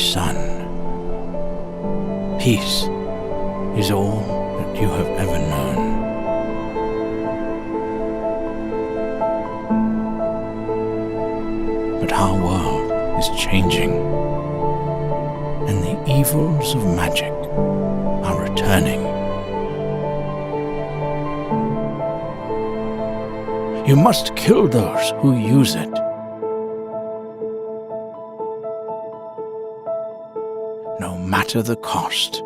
son, peace is all that you have ever known. But our world is changing, and the evils of magic are returning. You must kill those who use it. No matter the cost.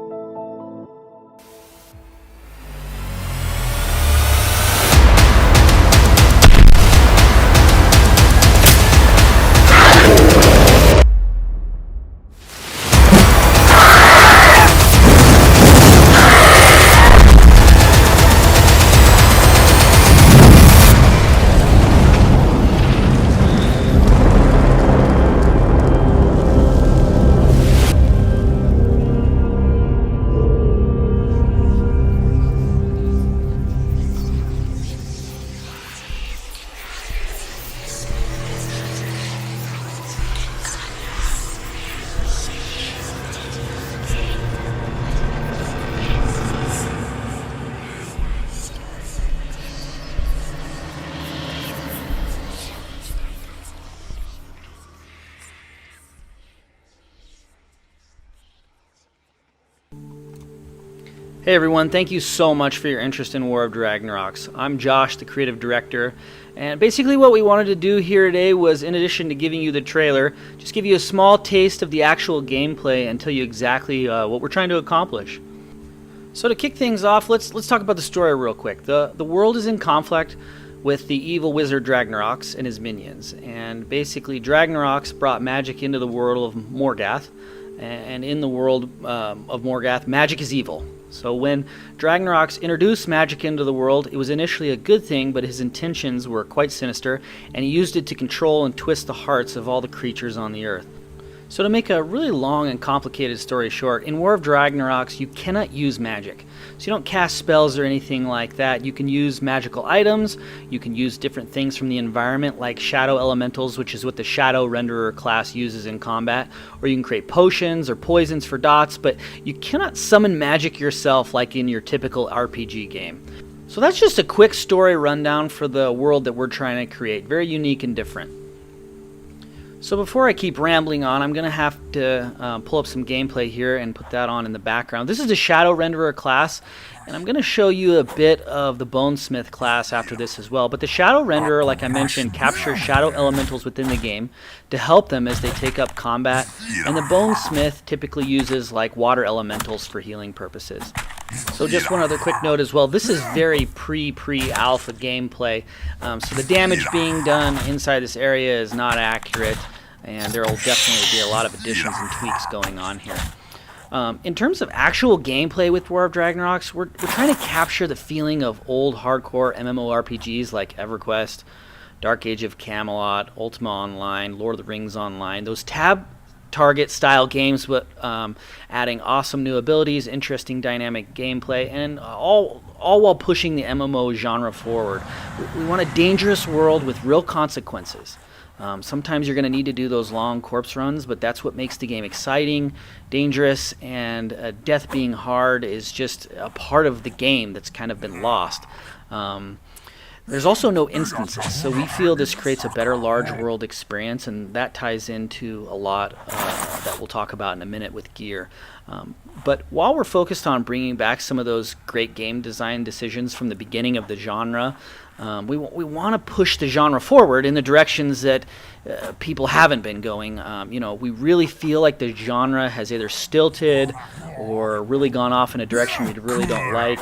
Hey everyone, thank you so much for your interest in War of Dragnorox. I'm Josh, the creative director, and basically what we wanted to do here today was, in addition to giving you the trailer, just give you a small taste of the actual gameplay and tell you exactly what we're trying to accomplish. So to kick things off, let's talk about the story real quick. The world is in conflict with the evil wizard Dragnorox and his minions, and basically Dragnorox brought magic into the world of Morgath, and in the world of Morgath, magic is evil. So when Dragnorox introduced magic into the world, it was initially a good thing, but his intentions were quite sinister, and he used it to control and twist the hearts of all the creatures on the earth. So to make a really long and complicated story short, in War of Dragnorox you cannot use magic. So you don't cast spells or anything like that. You can use magical items, you can use different things from the environment like shadow elementals, which is what the shadow renderer class uses in combat, or you can create potions or poisons for dots, but you cannot summon magic yourself like in your typical RPG game. So that's just a quick story rundown for the world that we're trying to create, very unique and different. So before I keep rambling on, I'm going to have to pull up some gameplay here and put that on in the background. This is the Shadow Renderer class, and I'm going to show you a bit of the Bonesmith class after this as well. But the Shadow Renderer, like I mentioned, captures shadow elementals within the game to help them as they take up combat, and the Bonesmith typically uses like water elementals for healing purposes. So just one other quick note as well, this is very pre-alpha gameplay, so the damage being done inside this area is not accurate, and there will definitely be a lot of additions and tweaks going on here. In terms of actual gameplay with War of Dragnorox, we're trying to capture the feeling of old hardcore MMORPGs like EverQuest, Dark Age of Camelot, Ultima Online, Lord of the Rings Online, those tab target style games, but adding awesome new abilities, interesting dynamic gameplay, and all while pushing the MMO genre forward. We want a dangerous world with real consequences. Sometimes you're going to need to do those long corpse runs, but that's what makes the game exciting, dangerous, and death being hard is just a part of the game that's kind of been lost. There's also no instances, so we feel this creates a better large world experience, and that ties into a lot that we'll talk about in a minute with gear. But while we're focused on bringing back some of those great game design decisions from the beginning of the genre, we want to push the genre forward in the directions that people haven't been going. We really feel like the genre has either stilted or really gone off in a direction we really don't like,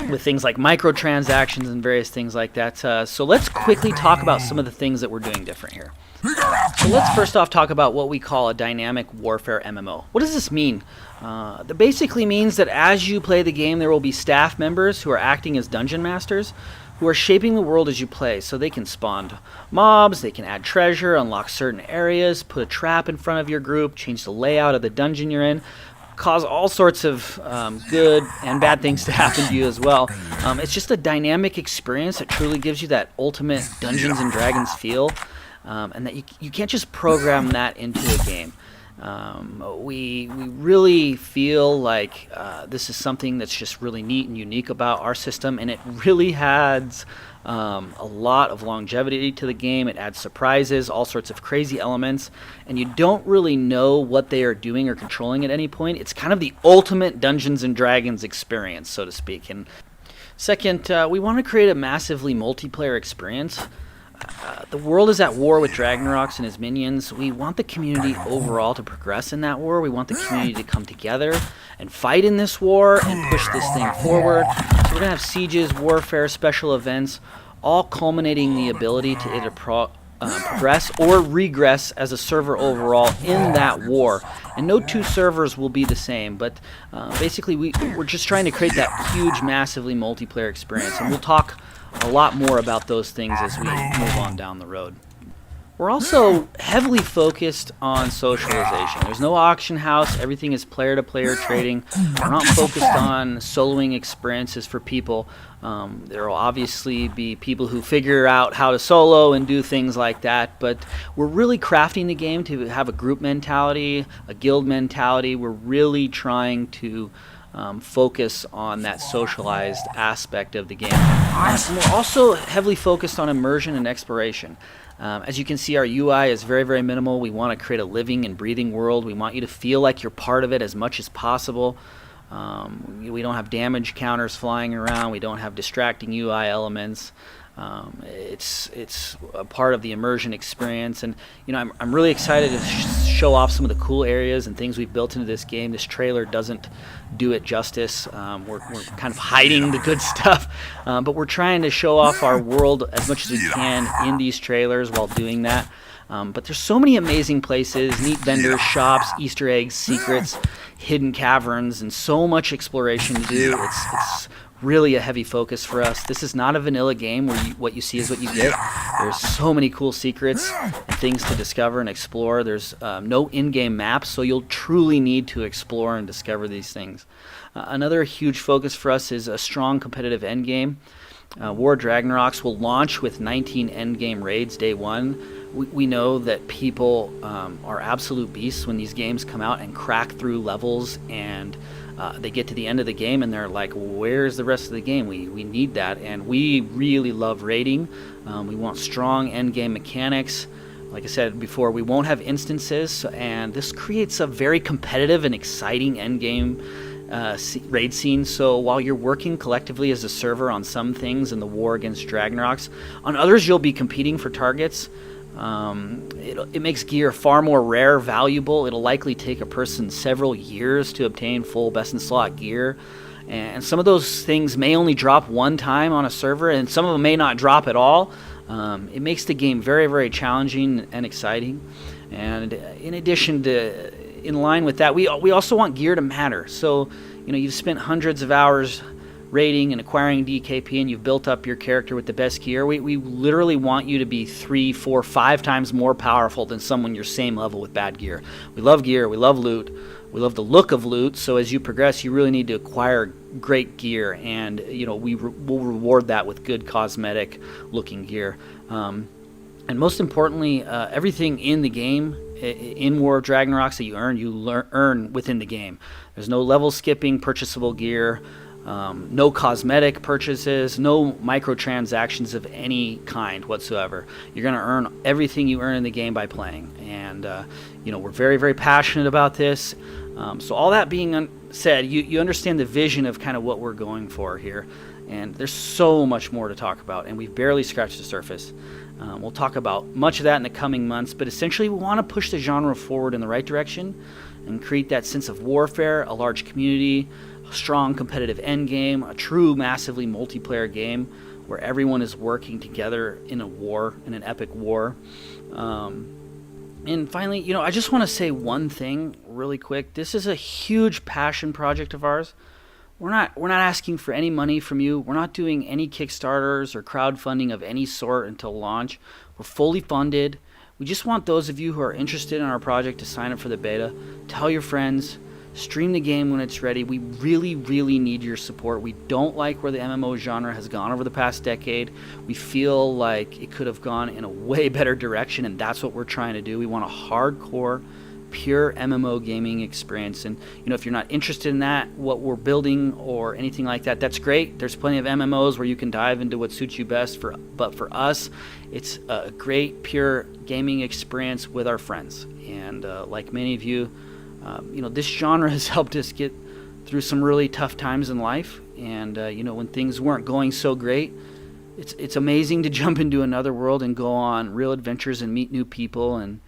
with things like microtransactions and various things like that. So let's quickly talk about some of the things that we're doing different here. So let's first off talk about what we call a Dynamic Warfare MMO. What does this mean? That basically means that as you play the game, there will be staff members who are acting as dungeon masters who are shaping the world as you play. So they can spawn mobs, they can add treasure, unlock certain areas, put a trap in front of your group, change the layout of the dungeon you're in, cause all sorts of good and bad things to happen to you as well. It's just a dynamic experience that truly gives you that ultimate Dungeons and Dragons feel, and that you can't just program that into a game. We really feel like this is something that's just really neat and unique about our system, and it really adds a lot of longevity to the game. It adds surprises, all sorts of crazy elements, and you don't really know what they are doing or controlling at any point. It's kind of the ultimate Dungeons and Dragons experience, so to speak. And second, we want to create a massively multiplayer experience. The world is at war with Dragnorox and his minions. We want the community overall to progress in that war. We want the community to come together and fight in this war and push this thing forward. So we're going to have sieges, warfare, special events, all culminating the ability to either progress or regress as a server overall in that war. And no two servers will be the same, but basically we're just trying to create that huge, massively multiplayer experience. And we'll talk a lot more about those things as we move on down the road. We're also heavily focused on socialization. There's no auction house. Everything is player-to-player trading. We're not focused on soloing experiences for people. There will obviously be people who figure out how to solo and do things like that, but we're really crafting the game to have a group mentality, a guild mentality. We're really trying to focus on that socialized aspect of the game. And we're also heavily focused on immersion and exploration. As you can see, our UI is very, very minimal. We want to create a living and breathing world. We want you to feel like you're part of it as much as possible. We don't have damage counters flying around. We don't have distracting UI elements. It's a part of the immersion experience, and I'm really excited to show off some of the cool areas and things we've built into this game. This trailer doesn't do it justice. We're kind of hiding the good stuff, but we're trying to show off our world as much as we can in these trailers while doing that. But there's so many amazing places, neat vendors, shops, Easter eggs, secrets, hidden caverns, and so much exploration to do. It's really a heavy focus for us. This is not a vanilla game where what you see is what you get. There's so many cool secrets and things to discover and explore. There's no in-game maps, so you'll truly need to explore and discover these things. Another huge focus for us is a strong competitive endgame. War Dragnorox will launch with 19 endgame raids day one. We know that people are absolute beasts when these games come out and crack through levels, and they get to the end of the game and they're like, where's the rest of the game? We need that, and we really love raiding. We want strong endgame mechanics. Like I said before, we won't have instances, and this creates a very competitive and exciting endgame raid scene. So while you're working collectively as a server on some things in the war against Dragnorox, on others you'll be competing for targets. It makes gear far more rare, valuable. It'll likely take a person several years to obtain full best-in-slot gear, and some of those things may only drop one time on a server, and some of them may not drop at all. It makes the game very, very challenging and exciting. And in addition to, in line with that, we also want gear to matter. So you've spent hundreds of hours raiding and acquiring DKP, and you've built up your character with the best gear. We literally want you to be 3, 4, 5 times more powerful than someone your same level with bad gear. We love gear, we love loot, we love the look of loot, so as you progress you really need to acquire great gear, and we'll reward that with good cosmetic looking gear. And most importantly, everything in the game, in War of Dragnorox that you earn within the game. There's no level skipping, purchasable gear, no cosmetic purchases, no microtransactions of any kind whatsoever. You're going to earn everything you earn in the game by playing, and we're very, very passionate about this. So all that being said, you understand the vision of kind of what we're going for here, and there's so much more to talk about, and we've barely scratched the surface. We'll talk about much of that in the coming months, but essentially we want to push the genre forward in the right direction and create that sense of warfare, a large community, a strong competitive endgame, a true massively multiplayer game where everyone is working together in a war, in an epic war. And finally, I just want to say one thing really quick. This is a huge passion project of ours. We're not asking for any money from you. We're not doing any Kickstarters or crowdfunding of any sort until launch. We're fully funded. We just want those of you who are interested in our project to sign up for the beta. Tell your friends. Stream the game when it's ready. We really, really need your support. We don't like where the MMO genre has gone over the past decade. We feel like it could have gone in a way better direction, and that's what we're trying to do. We want a hardcore pure MMO gaming experience. And if you're not interested in that, what we're building or anything like that, that's great. There's plenty of MMOs where you can dive into what suits you best. But for us, it's a great pure gaming experience with our friends. And like many of you, this genre has helped us get through some really tough times in life. And when things weren't going so great, it's amazing to jump into another world and go on real adventures and meet new people and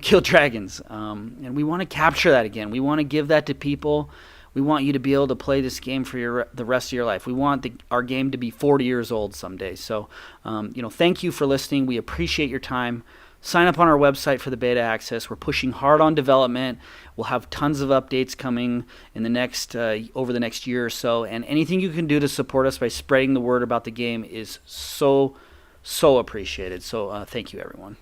kill dragons. And we want to capture that again. We want to give that to people. We want you to be able to play this game for the rest of your life. We want our game to be 40 years old someday. So thank you for listening. We appreciate your time. Sign up on our website for the beta access. We're pushing hard on development. We'll have tons of updates coming in the next over the next year or so. And anything you can do to support us by spreading the word about the game is so appreciated. So thank you, everyone.